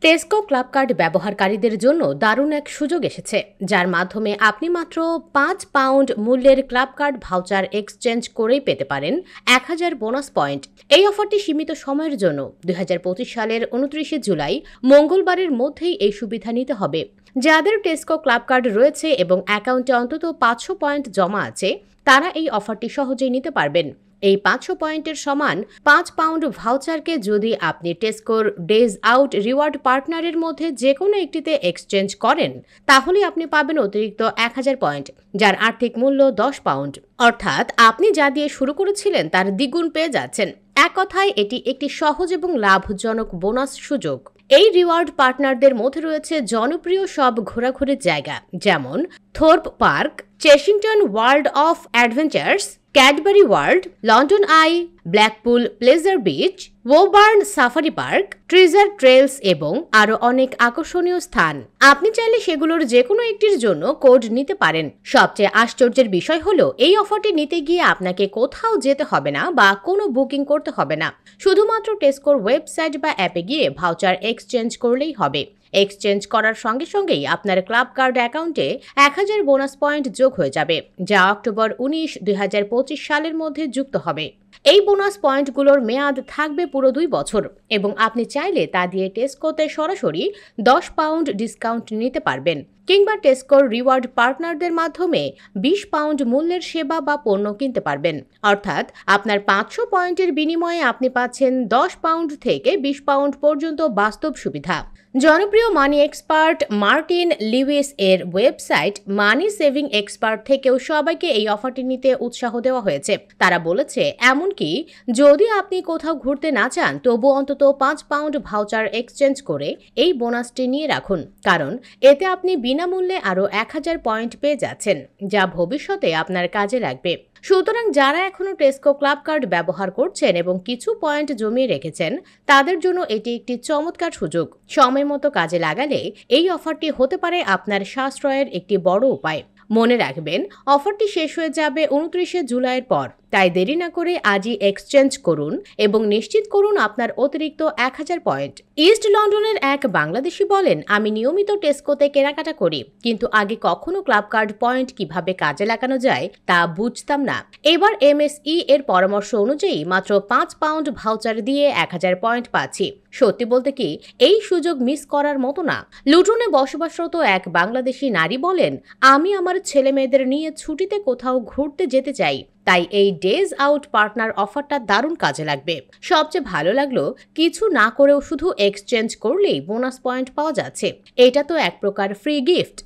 Tesco club card ব্যবহারকারীদের জন্য দারুণ এক সুযোগ এসেছে, যার মাধ্যমে আপনি মাত্র £5 মূল্যের ক্লাব কার্ড ভাউচার এক্সচেঞ্জ করেই পেতে পারেন 1000 বোনাস পয়েন্ট। এই অফারটি সীমিত সময়ের জন্য 2025 সালের 29 জুলাই মঙ্গলবারের মধ্যেই এই সুবিধা নিতে হবে। যাদের টেস্কো ক্লাব কার্ড রয়েছে এবং অ্যাকাউন্টে অন্তত 500 পয়েন্ট জমা আছে, তারা এই অফারটি সহজেই নিতে পারবেন। এই 500 পয়েন্টের সমান £5 ভাউচারকে যদি আপনি টেস্কোর ডেজ আউট রিওয়ার্ড পার্টনারের মধ্যে যে কোনো একটিতে এক্সচেঞ্জ করেন, তাহলে আপনি পাবেন অতিরিক্ত 1000 পয়েন্ট, যার আর্থিক মূল্য £10। অর্থাৎ আপনি যা দিয়ে শুরু করেছিলেন তার দ্বিগুণ পেয়ে যাচ্ছেন। এক কথায় এটি একটি সহজ এবং লাভজনক বোনাস সুযোগ। এই রিওয়ার্ড পার্টনারদের মধ্যে রয়েছে জনপ্রিয় সব ঘোরাঘুরির জায়গা, যেমন Thorpe Park, Chessington World of Adventures, Cadbury World, London Eye, Blackpool Pleasure Beach, Woburn Safari Park, Treasure Trails এবং আরও অনেক আকর্ষণীয় স্থান। আপনি চাইলে সেগুলোর যে কোনো একটির জন্য কোড নিতে পারেন। সবচেয়ে আশ্চর্যের বিষয় হলো, এই অফারটি নিতে গিয়ে আপনাকে কোথাও যেতে হবে না বা কোনো বুকিং করতে হবে না। শুধুমাত্র টেস্কোর ওয়েবসাইট বা অ্যাপে গিয়ে ভাউচার এক্সচেঞ্জ করলেই হবে। এক্সচেঞ্জ করার সঙ্গে সঙ্গেই আপনার ক্লাব কার্ড অ্যাকাউন্টে 1000 বোনাস পয়েন্ট যোগ হয়ে যাবে, যা অক্টোবর 19, 2025 সালের মধ্যে যুক্ত হবে। এই বোনাস পয়েন্টগুলোর মেয়াদ থাকবে পুরো 2 বছর এবং আপনি চাইলে তা দিয়ে টেস্কোতে সরাসরি £10 ডিসকাউন্ট নিতে পারবেন, কিংবা টেস্কোর রিওয়ার্ড পার্টনারদের মাধ্যমে £20 মূল্যের সেবা বা পণ্য কিনতে পারবেন। অর্থাৎ আপনার 500 পয়েন্টের বিনিময়ে আপনি পাচ্ছেন £10 থেকে £20 পর্যন্ত বাস্তব সুবিধা। জনপ্রিয় মানি এক্সপার্ট মার্টিন লিউইস এর ওয়েবসাইট মানি সেভিং এক্সপার্ট থেকেও সবাইকে এই অফারটি নিতে উৎসাহ দেওয়া হয়েছে। তারা বলেছে, এমনকি যদি আপনি কোথাও ঘুরতে না চান, তবু অন্তত £5 ভাউচার এক্সচেঞ্জ করে এই বোনাসটি নিয়ে রাখুন, কারণ এতে আপনি বিনামূল্যে আরও 1000 পয়েন্ট পেয়ে যাচ্ছেন, যা ভবিষ্যতে আপনার কাজে লাগবে। সুতরাং যারা এখনও টেস্কো ক্লাব কার্ড ব্যবহার করছেন এবং কিছু পয়েন্ট জমিয়ে রেখেছেন, তাদের জন্য এটি একটি চমৎকার সুযোগ। সময় মতো কাজে লাগালে এই অফারটি হতে পারে আপনার সাশ্রয়ের একটি বড় উপায়। মনে রাখবেন, অফারটি শেষ হয়ে যাবে 29 জুলাইয়ের পর, তাই দেরি না করে আজই এক্সচেঞ্জ করুন এবং নিশ্চিত করুন আপনার অতিরিক্ত 1000 পয়েন্ট। ইস্ট লন্ডনের এক বাংলাদেশি বলেন, আমি নিয়মিত টেস্কোতে কেনাকাটা করি, কিন্তু আগে কখনো ক্লাব কার্ড পয়েন্ট কিভাবে কাজে লাগানো যায় তা বুঝতাম না। এবার MSE এর পরামর্শ অনুযায়ী মাত্র £5 ভাউচার দিয়ে 1000 পয়েন্ট পাচ্ছি। সত্যি বলতে কি, এই সুযোগ মিস করার মতো না। লুটনে বসবাসরত এক বাংলাদেশি নারী বলেন, আমি আমার ছেলে মেয়েদের নিয়ে ছুটিতে কোথাও ঘুরতে যেতে চাই, তাই এই ডেজ আউট পার্টনার অফারটা দারুণ কাজে লাগবে। সবচেয়ে ভালো লাগলো, কিছু না করেও শুধু এক্সচেঞ্জ করলেই বোনাস পয়েন্ট পাওয়া যাচ্ছে। এটা তো এক প্রকার ফ্রি গিফট।